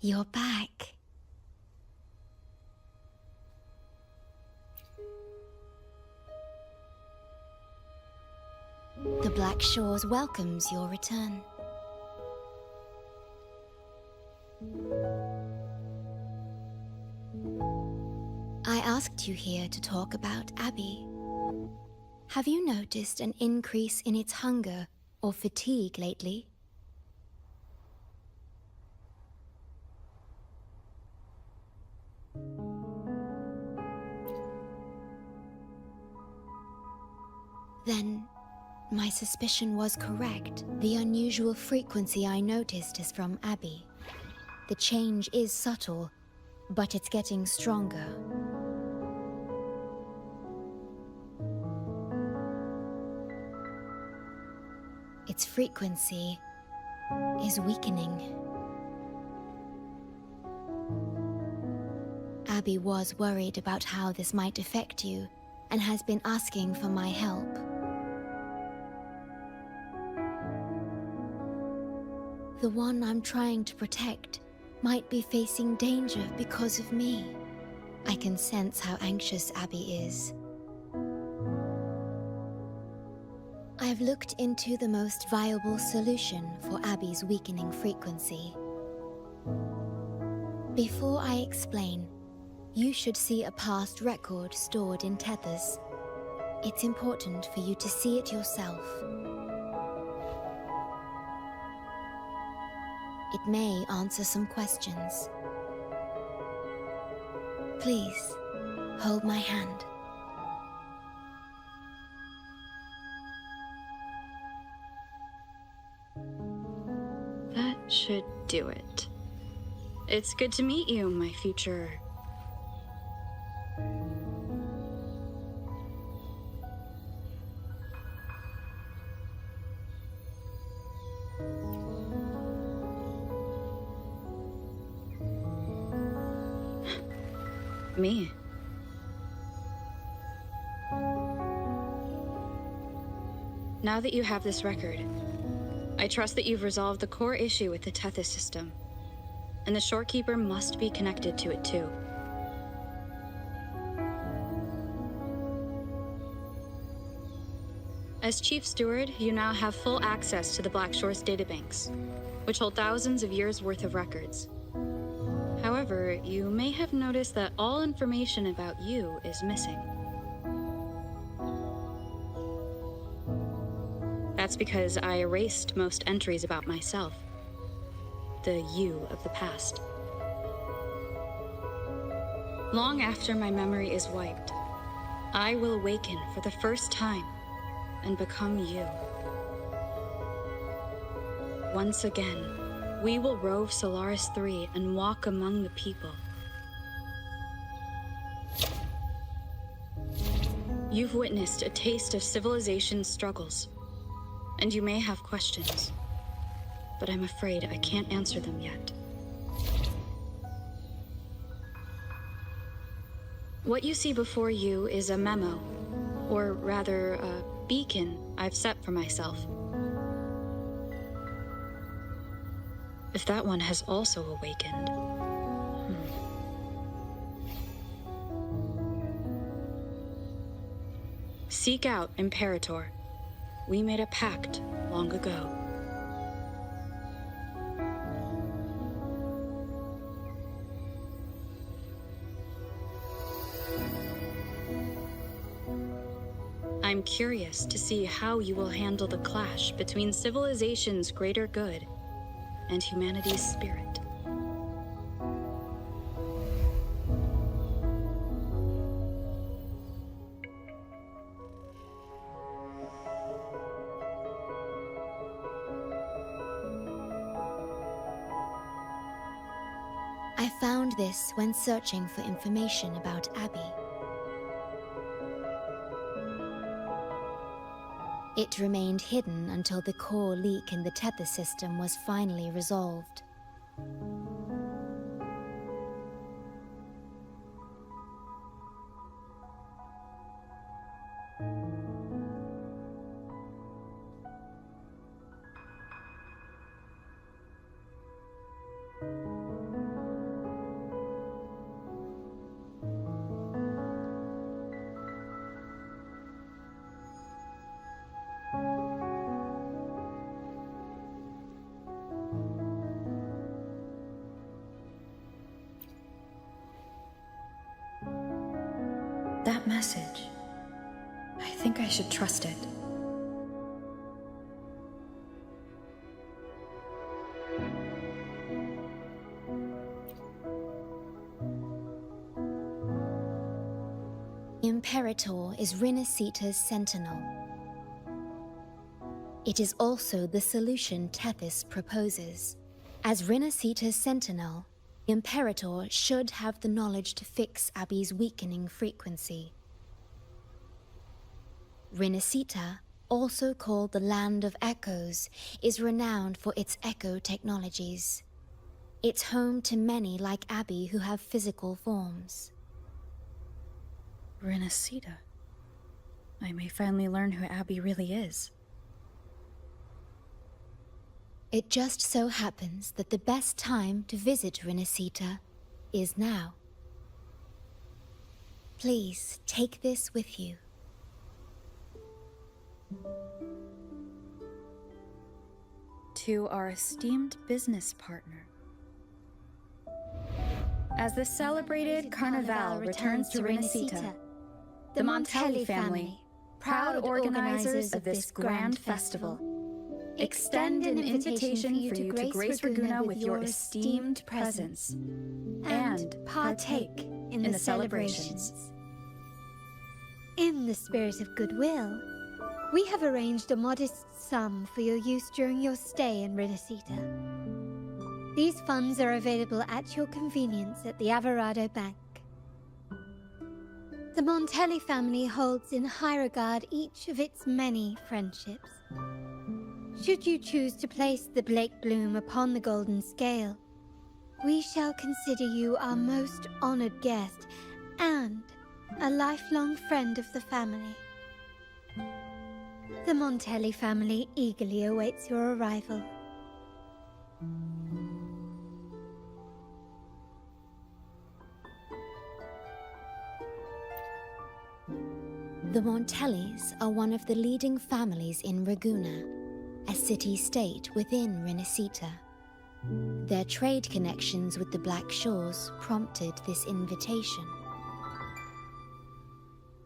You're back. The Black Shores welcomes your return. I asked you here to talk about Abby. Have you noticed an increase in its hunger or fatigue lately? Then, my suspicion was correct. The unusual frequency I noticed is from Abby. The change is subtle, but it's getting stronger. Its frequency is weakening. Abby was worried about how this might affect you and has been asking for my help. The one I'm trying to protect might be facing danger because of me. I can sense how anxious Abby is. I've looked into the most viable solution for Abby's weakening frequency. Before I explain, you should see a past record stored in tethers. It's important for you to see it yourself. It may answer some questions. Please, hold my hand. That should do it. It's good to meet you, my future... Me. Now that you have this record, I trust that you've resolved the core issue with the Tethys system, and the Shorekeeper must be connected to it too. As Chief Steward, you now have full access to the Black Shores databanks, which hold thousands of years' worth of records. However, you may have noticed that all information about you is missing. That's because I erased most entries about myself, the you of the past. Long after my memory is wiped, I will awaken for the first time and become you. Once again, we will rove Solaris 3 and walk among the people. You've witnessed a taste of civilization's struggles, and you may have questions, but I'm afraid I can't answer them yet. What you see before you is a memo, or rather, a beacon I've set for myself. If that one has also awakened... Seek out Imperator. We made a pact long ago. I'm curious to see how you will handle the clash between civilization's greater good and humanity's spirit. I found this when searching for information about Abby. It remained hidden until the core leak in the tether system was finally resolved. That message. I think I should trust it. Imperator is Rinascita's sentinel. It is also the solution Tethys proposes. As Rinascita's sentinel, Imperator should have the knowledge to fix Abby's weakening frequency. Rinascita, also called the Land of Echoes, is renowned for its echo technologies. It's home to many like Abby who have physical forms. Rinascita. I may finally learn who Abby really is. It just so happens that the best time to visit Rinascita is now. Please take this with you. To our esteemed business partner. As the celebrated Carnival returns to Rinascita, the Montelli family, proud organizers of this grand festival, extend an invitation for you to grace Ragunna with your esteemed presence and partake in the celebrations. In the spirit of goodwill, we have arranged a modest sum for your use during your stay in Rinascita. These funds are available at your convenience at the Averado Bank. The Montelli family holds in high regard each of its many friendships. Should you choose to place the Blake Bloom upon the golden scale, we shall consider you our most honored guest and a lifelong friend of the family. The Montelli family eagerly awaits your arrival. The Montellis are one of the leading families in Ragunna, a city-state within Rinascita. Their trade connections with the Black Shores prompted this invitation.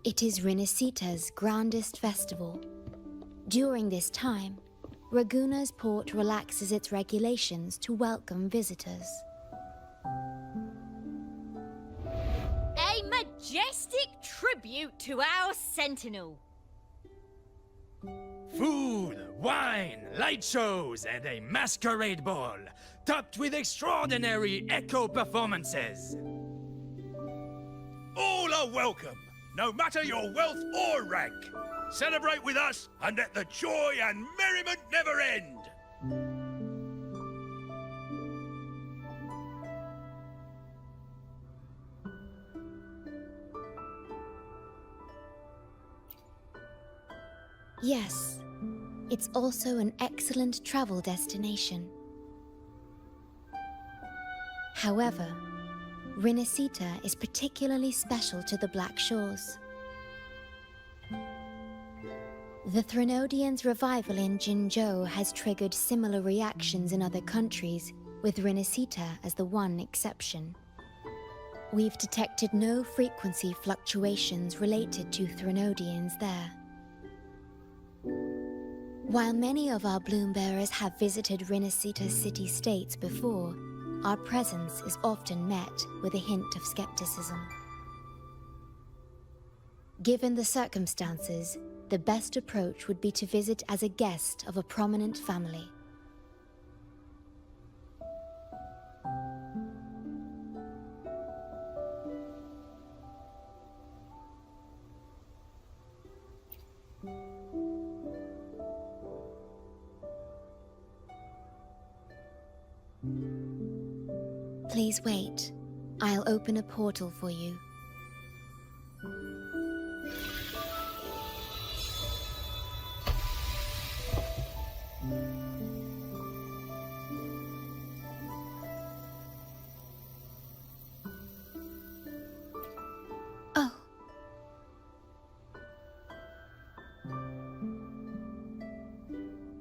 It is Rinascita's grandest festival. During this time, Ragunna's port relaxes its regulations to welcome visitors. A majestic tribute to our sentinel. Food, wine, light shows, and a masquerade ball, topped with extraordinary echo performances. All are welcome, no matter your wealth or rank. Celebrate with us and let the joy and merriment never end. Yes, it's also an excellent travel destination. However, Rinascita is particularly special to the Black Shores. The Threnodians' revival in Jinzhou has triggered similar reactions in other countries, with Rinascita as the one exception. We've detected no frequency fluctuations related to Threnodians there. While many of our bloom-bearers have visited Rinascita city-states before, our presence is often met with a hint of skepticism. Given the circumstances, the best approach would be to visit as a guest of a prominent family. Please wait. I'll open a portal for you. Oh.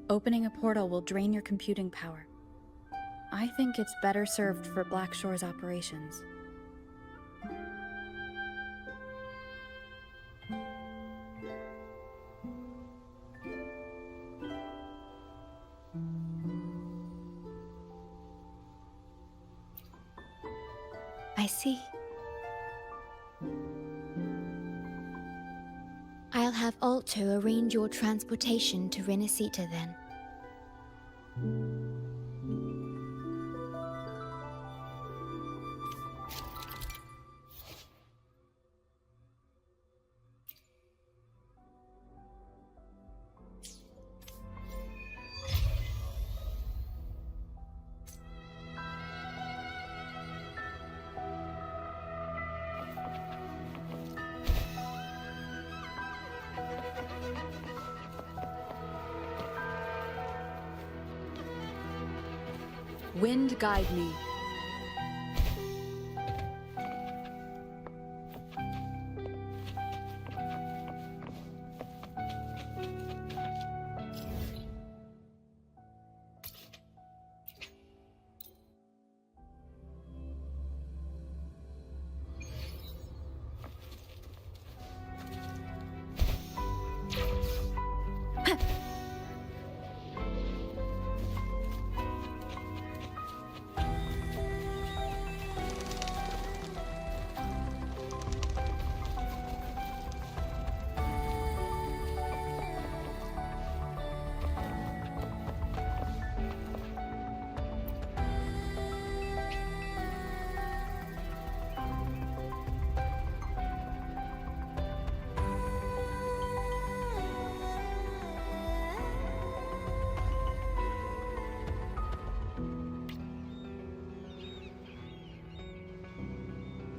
Opening a portal will drain your computing power. I think it's better served for Black Shore's operations. I see. I'll have Alto arrange your transportation to Rinascita then. Wind guide me.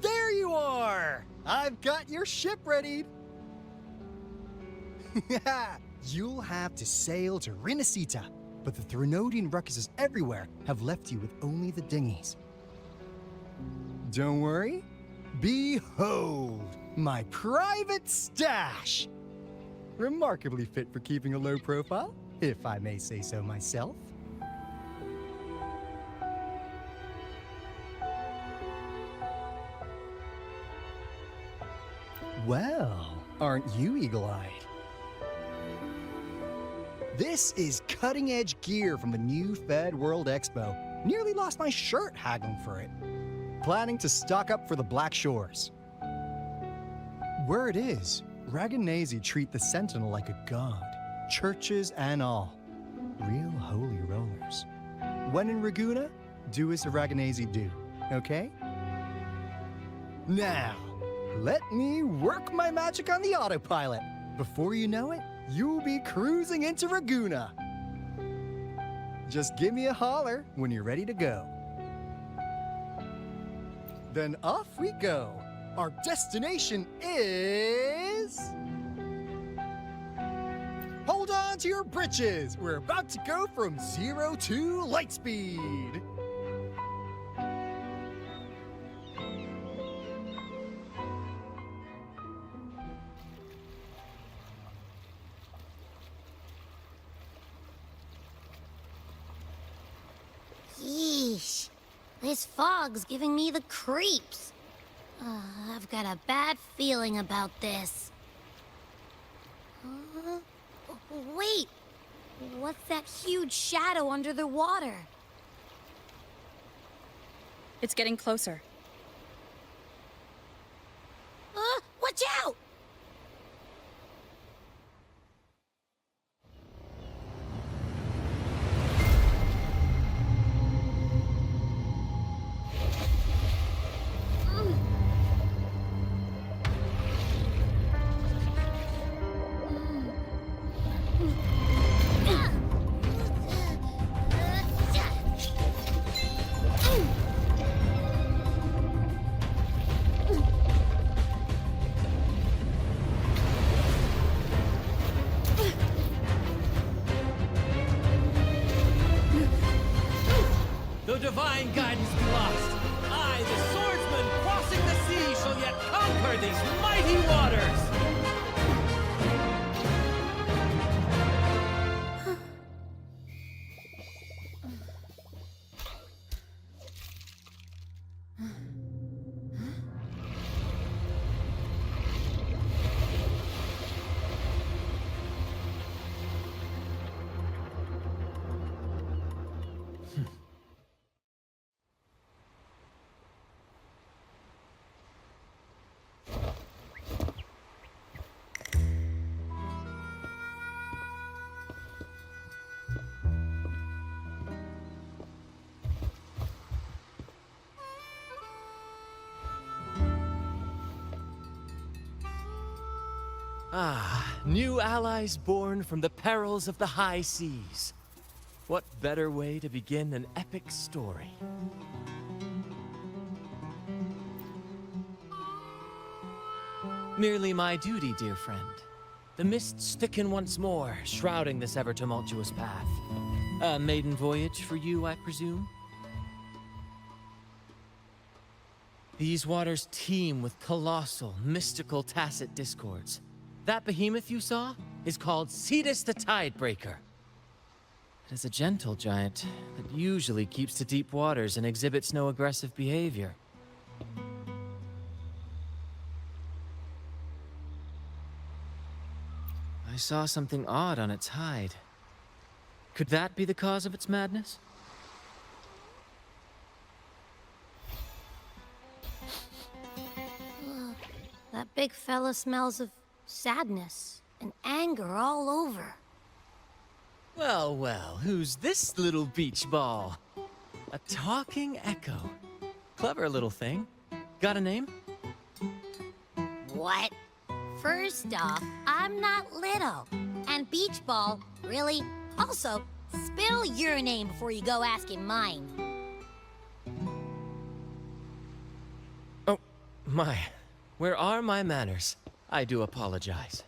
There you are! I've got your ship readied. You'll have to sail to Rinascita, but the Threnodian ruckuses everywhere have left you with only the dinghies. Don't worry. Behold, my private stash! Remarkably fit for keeping a low profile, if I may say so myself. Well, aren't you eagle-eyed? This is cutting-edge gear from the new Fed World Expo. Nearly lost my shirt haggling for it. Planning to stock up for the Black Shores. Word is, Raganese treat the Sentinel like a god. Churches and all. Real holy rollers. When in Raguna, do as the Raganese do, okay? Now, let me work my magic on the autopilot. Before you know it, you'll be cruising into Raguna. Just give me a holler when you're ready to go. Then off we go. Our destination is... Hold on to your britches. We're about to go from 0 to light speed. Yeesh. This fog's giving me the creeps. I've got a bad feeling about this. Wait! What's that huge shadow under the water? It's getting closer. Watch out! Though divine guidance be lost, I, the swordsman crossing the sea, shall yet conquer these mighty waters! Ah, new allies born from the perils of the high seas. What better way to begin an epic story? Merely my duty, dear friend. The mists thicken once more, shrouding this ever-tumultuous path. A maiden voyage for you, I presume? These waters teem with colossal, mystical, tacit discords. That behemoth you saw is called Cetus the Tidebreaker. It is a gentle giant that usually keeps to deep waters and exhibits no aggressive behavior. I saw something odd on its hide. Could that be the cause of its madness? That big fella smells of sadness and anger all over. Well, well, who's this little beach ball? A talking echo. Clever little thing. Got a name? What? First off, I'm not little. And Beach Ball, really? Also, spill your name before you go asking mine. Oh, my. Where are my manners? I do apologize.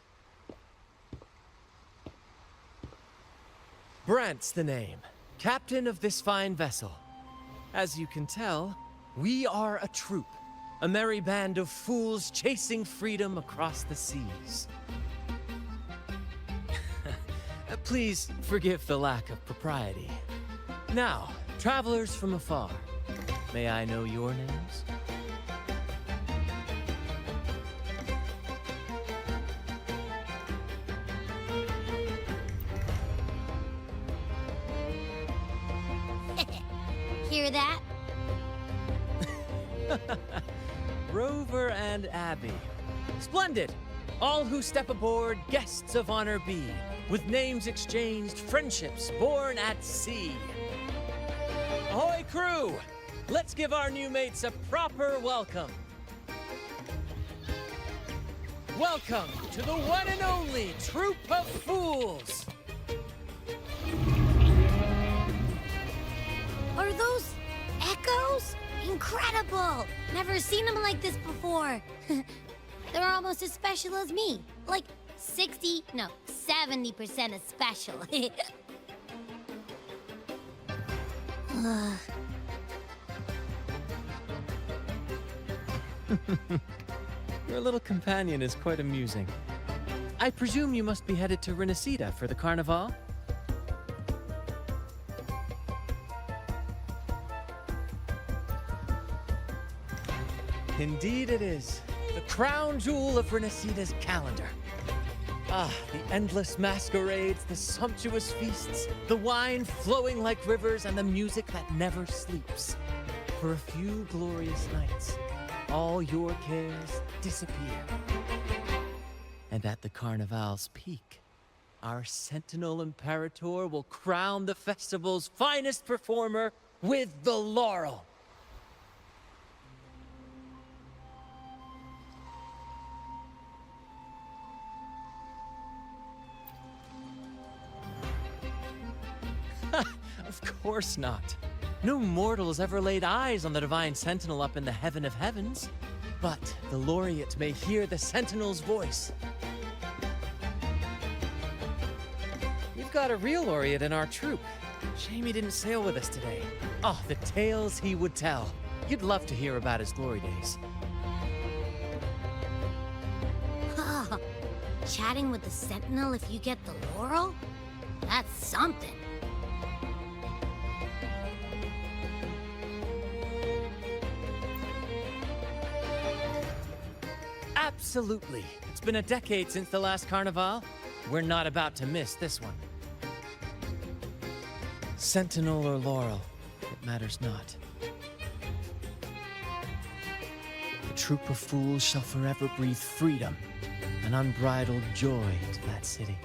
Brant's the name. Captain of this fine vessel. As you can tell, we are a troop. A merry band of fools chasing freedom across the seas. Please forgive the lack of propriety. Now, travelers from afar, may I know your names? Hear that? Rover and Abby. Splendid! All who step aboard, guests of honor be. With names exchanged, friendships born at sea. Ahoy, crew! Let's give our new mates a proper welcome. Welcome to the one and only Troop of Fools! Are those echoes? Incredible! Never seen them like this before. They're almost as special as me. Like 70% as special. Your little companion is quite amusing. I presume you must be headed to Rinascita for the Carnival? Indeed it is. The crown jewel of Rinascita's calendar. Ah, the endless masquerades, the sumptuous feasts, the wine flowing like rivers, and the music that never sleeps. For a few glorious nights, all your cares disappear. And at the Carnival's peak, our Sentinel Imperator will crown the festival's finest performer with the laurel. Of course not. No mortal has ever laid eyes on the Divine Sentinel up in the heaven of heavens. But the laureate may hear the Sentinel's voice. We've got a real laureate in our troop. Shame he didn't sail with us today. Oh, the tales he would tell. You'd love to hear about his glory days. Chatting with the Sentinel if you get the laurel? That's something. Absolutely. It's been a decade since the last Carnival. We're not about to miss this one. Sentinel or laurel, it matters not. The troop of fools shall forever breathe freedom and unbridled joy to that city.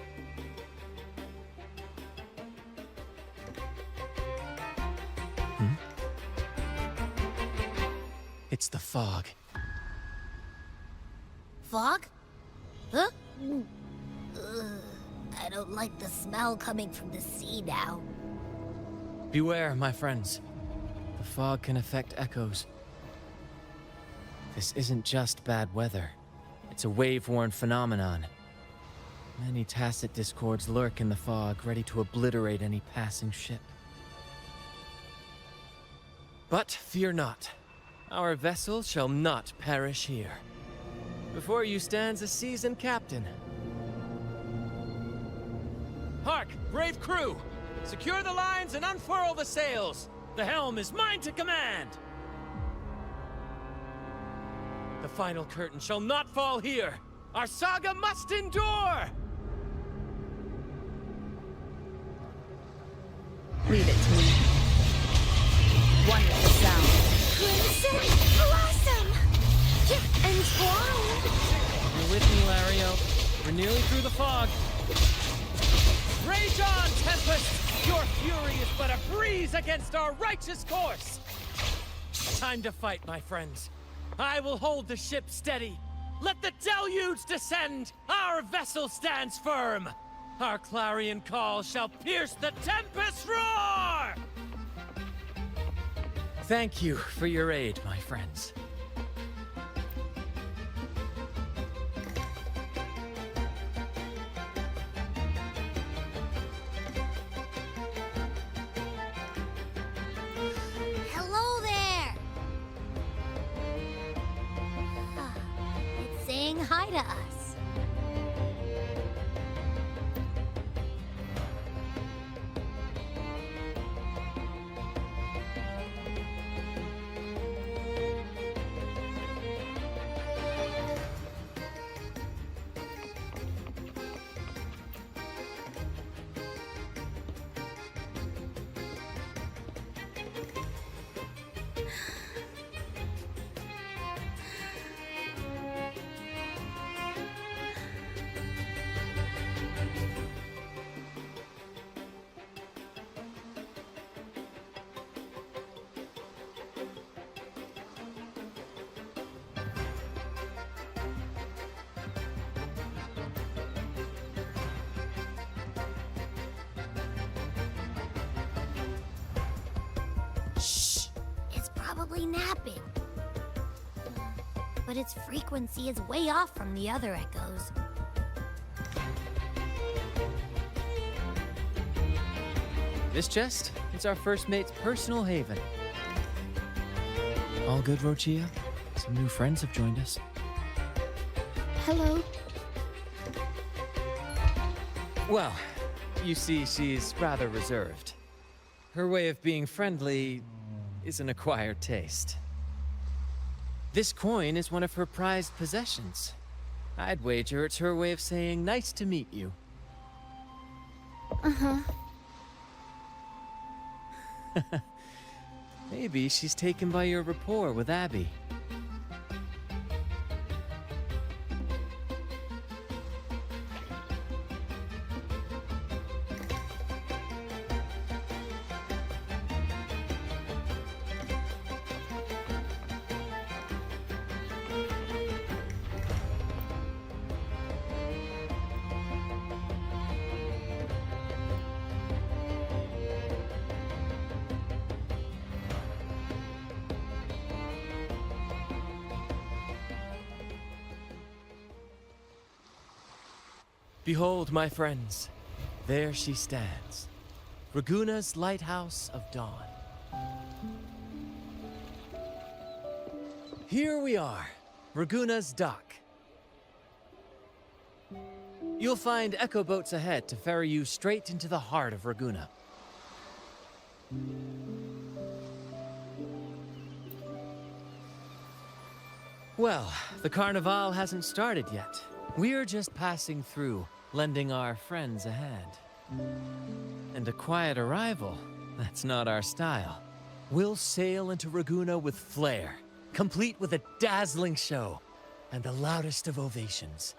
It's the fog. Fog? Huh? I don't like the smell coming from the sea now. Beware, my friends. The fog can affect echoes. This isn't just bad weather. It's a wave-worn phenomenon. Many tacit discords lurk in the fog, ready to obliterate any passing ship. But fear not. Our vessel shall not perish here. Before you stands a seasoned captain. Hark, brave crew! Secure the lines and unfurl the sails! The helm is mine to command! The final curtain shall not fall here! Our saga must endure! Leave it to me. One with the sound. Crimson blossom! Entwined! You're with me, Lario. We're nearly through the fog. Rage on, Tempest! Your fury is but a breeze against our righteous course! Time to fight, my friends. I will hold the ship steady. Let the deluge descend! Our vessel stands firm! Our clarion call shall pierce the tempest roar! Thank you for your aid, my friends. Hello there! It's saying hi to us. Probably napping. But its frequency is way off from the other echoes. This chest is our first mate's personal haven. All good, Rochia? Some new friends have joined us. Hello. Well, you see, she's rather reserved. Her way of being friendly is an acquired taste. This coin is one of her prized possessions. I'd wager it's her way of saying nice to meet you. Uh-huh. Maybe she's taken by your rapport with Abby. Behold, my friends, there she stands, Raguna's Lighthouse of Dawn. Here we are, Raguna's dock. You'll find echo boats ahead to ferry you straight into the heart of Raguna. Well, the Carnival hasn't started yet. We're just passing through, lending our friends a hand. And a quiet arrival, that's not our style. We'll sail into Raguna with flair, complete with a dazzling show, and the loudest of ovations.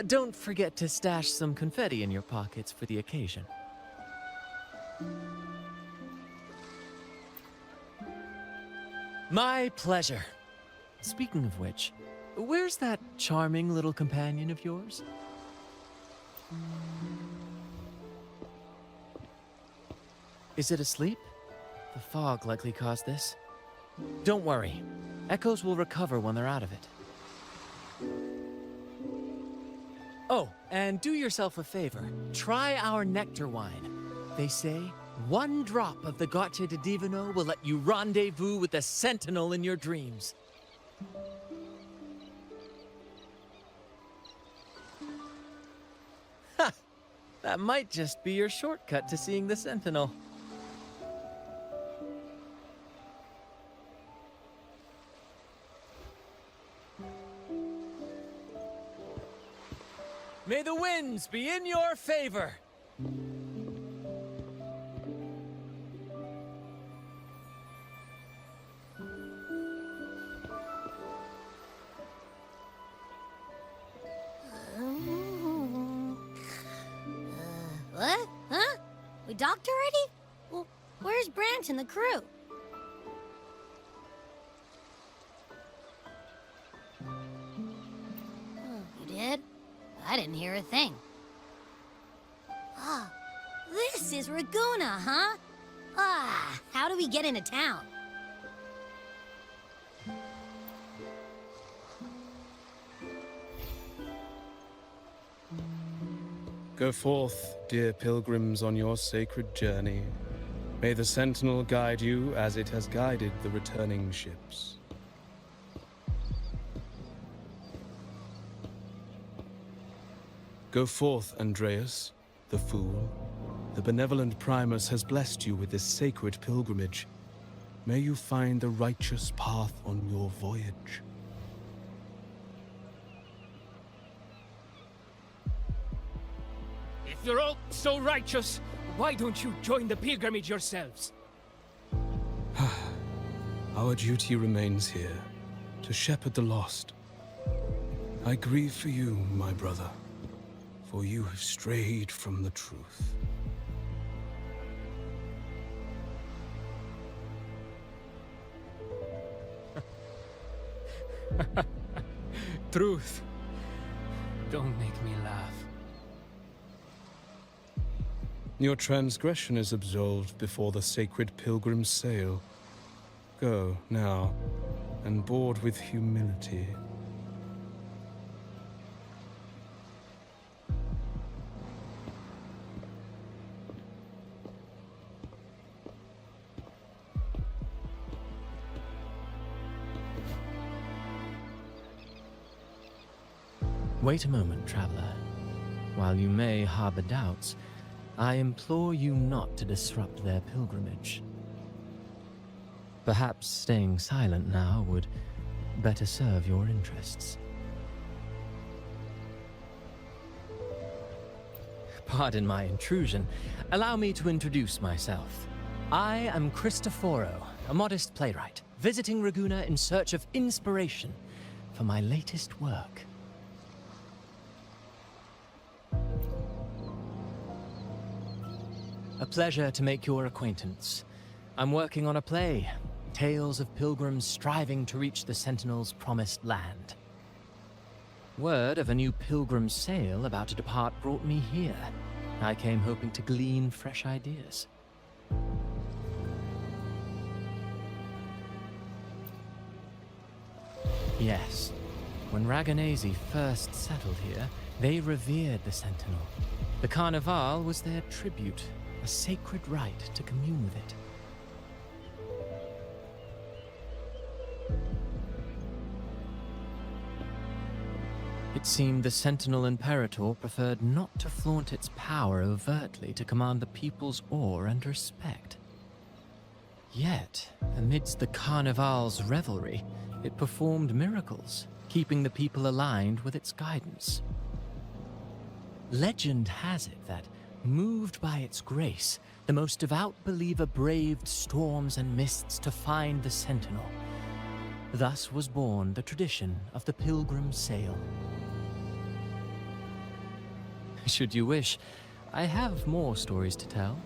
Don't forget to stash some confetti in your pockets for the occasion. My pleasure. Speaking of which, where's that charming little companion of yours? Is it asleep? The fog likely caused this. Don't worry. Echoes will recover when they're out of it. Oh, and do yourself a favor. Try our nectar wine. They say one drop of the Gace de Divino will let you rendezvous with the Sentinel in your dreams. Ha! That might just be your shortcut to seeing the Sentinel. May the winds be in your favor! What? Huh? We docked already? Well, where's Branch and the crew? You did? I didn't hear a thing. Ah, this is Raguna, huh? Ah, how do we get into town? Go forth, dear pilgrims, on your sacred journey. May the Sentinel guide you as it has guided the returning ships. Go forth, Andreas, the fool. The benevolent Primus has blessed you with this sacred pilgrimage. May you find the righteous path on your voyage. If you're all so righteous, why don't you join the pilgrimage yourselves? Our duty remains here, to shepherd the lost. I grieve for you, my brother, for you have strayed from the truth. Truth. Don't make me laugh. Your transgression is absolved before the sacred pilgrims sail. Go, now, and board with humility. Wait a moment, traveler. While you may harbor doubts, I implore you not to disrupt their pilgrimage. Perhaps staying silent now would better serve your interests. Pardon my intrusion. Allow me to introduce myself. I am Cristoforo, a modest playwright, visiting Raguna in search of inspiration for my latest work. A pleasure to make your acquaintance. I'm working on a play, tales of pilgrims striving to reach the Sentinel's promised land. Word of a new pilgrim sail about to depart brought me here. I came hoping to glean fresh ideas. Yes, when Raganese first settled here, they revered the Sentinel. The Carnival was their tribute, a sacred right to commune with it. It seemed the Sentinel Imperator preferred not to flaunt its power overtly to command the people's awe and respect. Yet, amidst the Carnival's revelry, it performed miracles, keeping the people aligned with its guidance. Legend has it that, moved by its grace, the most devout believer braved storms and mists to find the Sentinel. Thus was born the tradition of the pilgrim sail. Should you wish, I have more stories to tell.